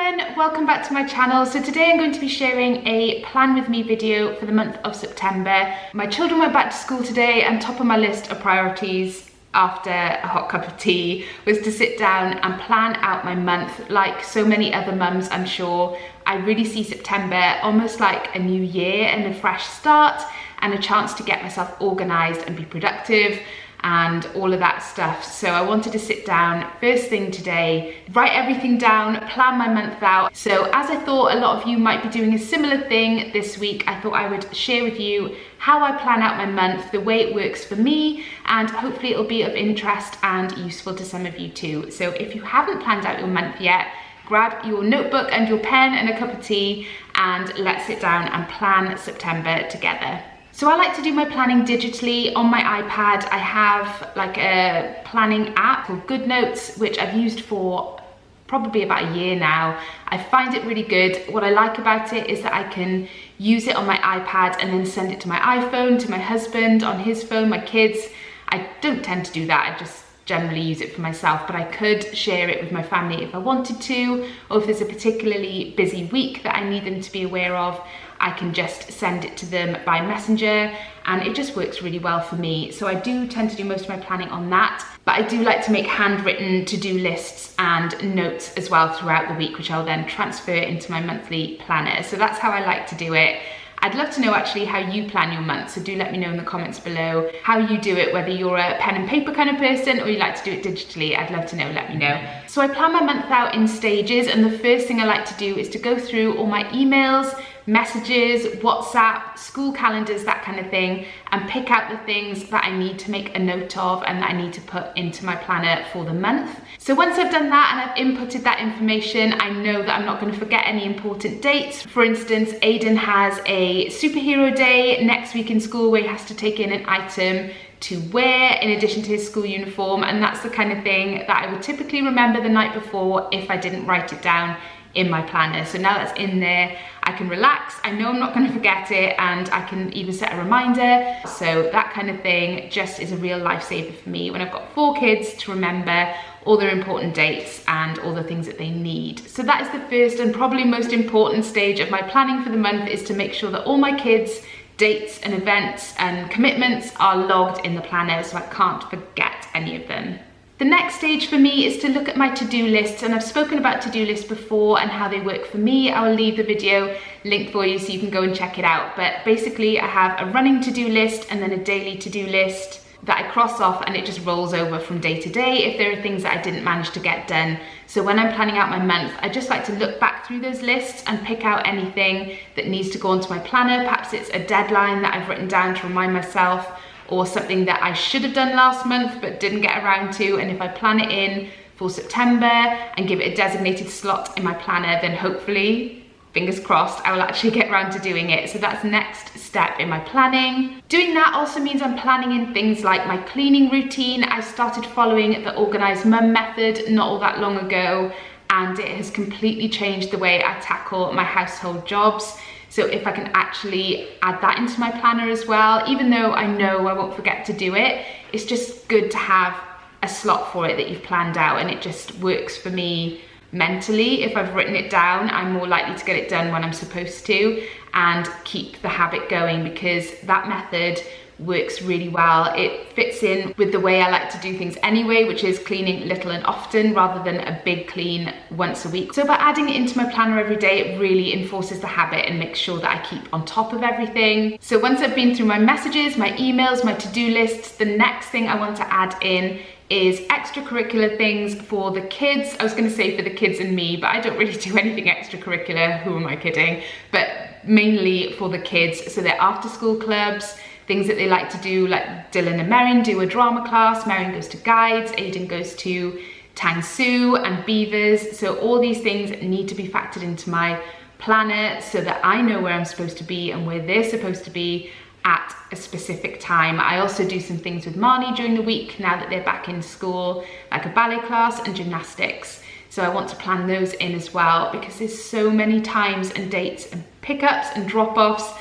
everyone, welcome back to my channel. So today I'm going to be sharing a plan with me video for the month of September. My children went back to school today and top of my list of priorities after a hot cup of tea was to sit down and plan out my month. Like so many other mums, I'm sure, I really see September almost like a new year and a fresh start and a chance to get myself organised and be productive and all of that stuff. So I wanted to sit down first thing today, write everything down, plan my month out. So as I thought a lot of you might be doing a similar thing this week, I thought I would share with you how I plan out my month, the way it works for me, and hopefully it'll be of interest and useful to some of you too. So if you haven't planned out your month yet, grab your notebook and your pen and a cup of tea and let's sit down and plan September together. So I like to do my planning digitally on my iPad. I have like a planning app called GoodNotes, which I've used for probably about a year now. I find it really good. What I like about it is that I can use it on my iPad and then send it to my iPhone, to my husband, on his phone, my kids. I don't tend to do that. I just generally use it for myself, but I could share it with my family if I wanted to, or if there's a particularly busy week that I need them to be aware of, I can just send it to them by messenger, and it just works really well for me. So I do tend to do most of my planning on that, but I do like to make handwritten to-do lists and notes as well throughout the week, which I'll then transfer into my monthly planner. So that's how I like to do it. I'd love to know actually how you plan your month, so do let me know in the comments below how you do it, whether you're a pen and paper kind of person or you like to do it digitally. I'd love to know, let me know. So I plan my month out in stages, and the first thing I like to do is to go through all my emails, messages, WhatsApp, school calendars, that kind of thing, and pick out the things that I need to make a note of and that I need to put into my planner for the month. So once I've done that and I've inputted that information, I know that I'm not going to forget any important dates. For instance, Aiden has a superhero day next week in school where he has to take in an item to wear in addition to his school uniform, and that's the kind of thing that I would typically remember the night before if I didn't write it down in my planner. So now that's in there, I can relax, I know I'm not going to forget it, and I can even set a reminder. So that kind of thing just is a real lifesaver for me when I've got 4 kids to remember all their important dates and all the things that they need. So that is the first and probably most important stage of my planning for the month, is to make sure that all my kids' dates and events and commitments are logged in the planner so I can't forget any of them. The next stage for me is to look at my to-do lists, and I've spoken about to-do lists before and how they work for me. I will leave the video link for you so you can go and check it out. But basically I have a running to-do list and then a daily to-do list that I cross off, and it just rolls over from day to day if there are things that I didn't manage to get done. So when I'm planning out my month, I just like to look back through those lists and pick out anything that needs to go onto my planner. Perhaps it's a deadline that I've written down to remind myself, or something that I should have done last month but didn't get around to, and if I plan it in for September and give it a designated slot in my planner, then hopefully, fingers crossed, I will actually get around to doing it. So that's the next step in my planning. Doing that also means I'm planning in things like my cleaning routine. I started following the organised mum method not all that long ago, and it has completely changed the way I tackle my household jobs. So if I can actually add that into my planner as well, even though I know I won't forget to do it, it's just good to have a slot for it that you've planned out, and it just works for me mentally. If I've written it down, I'm more likely to get it done when I'm supposed to and keep the habit going, because that method works really well. It fits in with the way I like to do things anyway, which is cleaning little and often rather than a big clean once a week. So by adding it into my planner every day, it really enforces the habit and makes sure that I keep on top of everything. So once I've been through my messages, my emails, my to-do lists, the next thing I want to add in is extracurricular things for the kids. I was going to say for the kids and me, but I don't really do anything extracurricular, who am I kidding? But mainly for the kids. So they're after school clubs, things that they like to do, like Dylan and Merrin do a drama class, Merrin goes to guides, Aiden goes to Tangsu and Beavers. So all these things need to be factored into my planner so that I know where I'm supposed to be and where they're supposed to be at a specific time. I also do some things with Marnie during the week now that they're back in school, like a ballet class and gymnastics. So I want to plan those in as well, because there's so many times and dates and pickups and drop-offs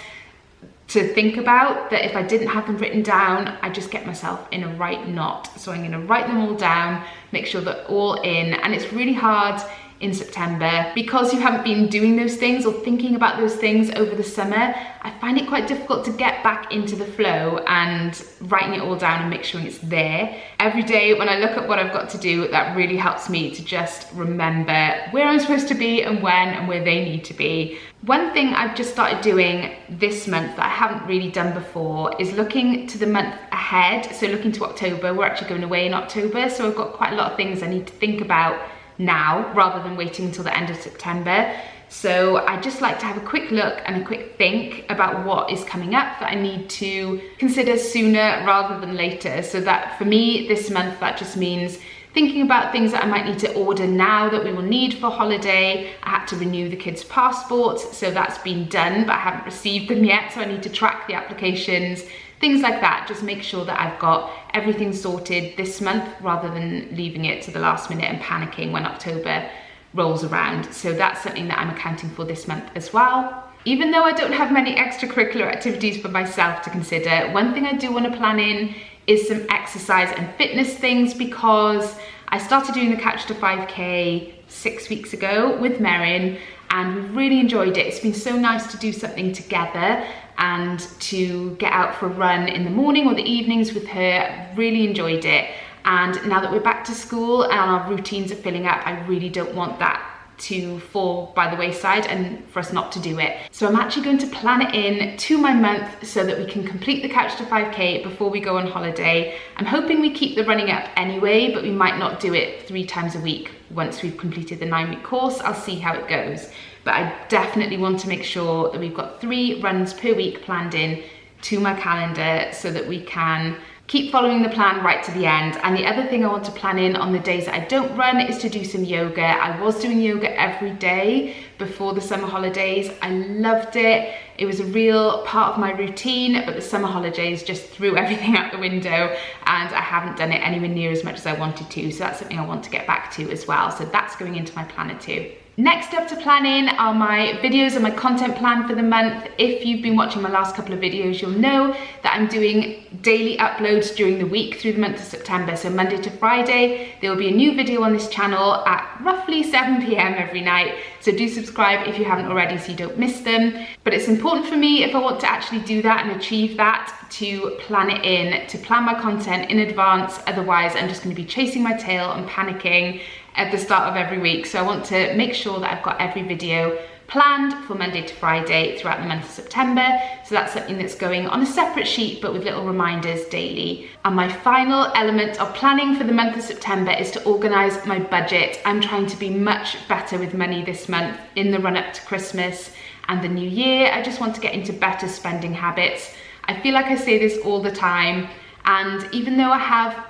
to think about that if I didn't have them written down, I just get myself in a right knot. So I'm going to write them all down, make sure they're all in, and it's really hard in September. Because you haven't been doing those things or thinking about those things over the summer, I find it quite difficult to get back into the flow and writing it all down and make sure it's there. Every day when I look at what I've got to do, that really helps me to just remember where I'm supposed to be and when and where they need to be. One thing I've just started doing this month that I haven't really done before is looking to the month ahead. So looking to October. We're actually going away in October, so I've got quite a lot of things I need to think about now rather than waiting until the end of September. So I just like to have a quick look and a quick think about what is coming up that I need to consider sooner rather than later. So that for me this month, that just means thinking about things that I might need to order now that we will need for holiday. I had to renew the kids' passports, so that's been done, but I haven't received them yet, so I need to track the applications, things like that. Just make sure that I've got everything sorted this month rather than leaving it to the last minute and panicking when October rolls around. So that's something that I'm accounting for this month as well. Even though I don't have many extracurricular activities for myself to consider, one thing I do want to plan in is some exercise and fitness things, because I started doing the Couch to 5K 6 weeks ago with Merrin and we've really enjoyed it. It's been so nice to do something together and to get out for a run in the morning or the evenings with her. Really enjoyed it. And now that we're back to school and our routines are filling up, I really don't want that to fall by the wayside and for us not to do it. So I'm actually going to plan it in to my month so that we can complete the Couch to 5K before we go on holiday. I'm hoping we keep the running up anyway, but we might not do it 3 times a week once we've completed the 9-week course. I'll see how it goes. But I definitely want to make sure that we've got 3 runs per week planned in to my calendar so that we can keep following the plan right to the end. And the other thing I want to plan in on the days that I don't run is to do some yoga. I was doing yoga every day before the summer holidays. I loved it. It was a real part of my routine, but the summer holidays just threw everything out the window and I haven't done it anywhere near as much as I wanted to. So that's something I want to get back to as well. So that's going into my planner too. Next up to plan in are my videos and my content plan for the month. If you've been watching my last couple of videos, you'll know that I'm doing daily uploads during the week through the month of September. So Monday to Friday, there will be a new video on this channel at roughly 7 p.m. every night. So do subscribe if you haven't already so you don't miss them. But it's important for me, if I want to actually do that and achieve that, to plan it in, to plan my content in advance. Otherwise, I'm just going to be chasing my tail and panicking at the start of every week. So I want to make sure that I've got every video planned for Monday to Friday throughout the month of September. So that's something that's going on a separate sheet but with little reminders daily. And my final element of planning for the month of September is to organise my budget. I'm trying to be much better with money this month in the run up to Christmas and the new year. I just want to get into better spending habits. I feel like I say this all the time, and even though I have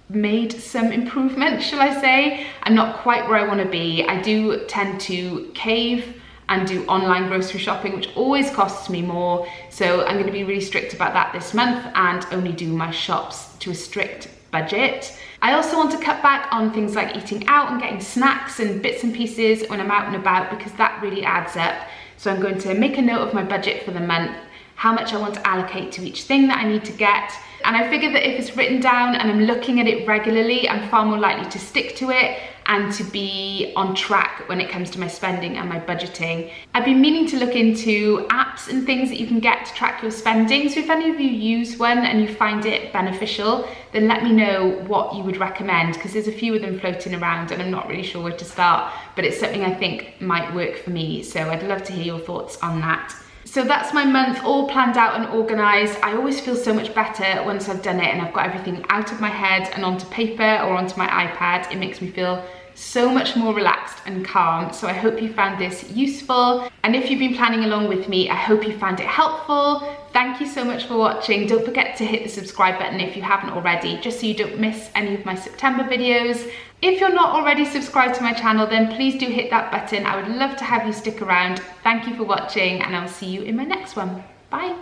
made some improvement, shall I say, I'm not quite where I want to be. I do tend to cave and do online grocery shopping, which always costs me more. So I'm going to be really strict about that this month and only do my shops to a strict budget. I also want to cut back on things like eating out and getting snacks and bits and pieces when I'm out and about, because that really adds up. So I'm going to make a note of my budget for the month, how much I want to allocate to each thing that I need to get. And I figure that if it's written down and I'm looking at it regularly, I'm far more likely to stick to it and to be on track when it comes to my spending and my budgeting. I've been meaning to look into apps and things that you can get to track your spending. So if any of you use one and you find it beneficial, then let me know what you would recommend, because there's a few of them floating around and I'm not really sure where to start, but it's something I think might work for me. So I'd love to hear your thoughts on that. So that's my month all planned out and organised. I always feel so much better once I've done it and I've got everything out of my head and onto paper or onto my iPad. It makes me feel so much more relaxed and calm. So I hope you found this useful. And if you've been planning along with me, I hope you found it helpful. Thank you so much for watching. Don't forget to hit the subscribe button if you haven't already, just so you don't miss any of my September videos. If you're not already subscribed to my channel, then please do hit that button. I would love to have you stick around. Thank you for watching and I'll see you in my next one. Bye.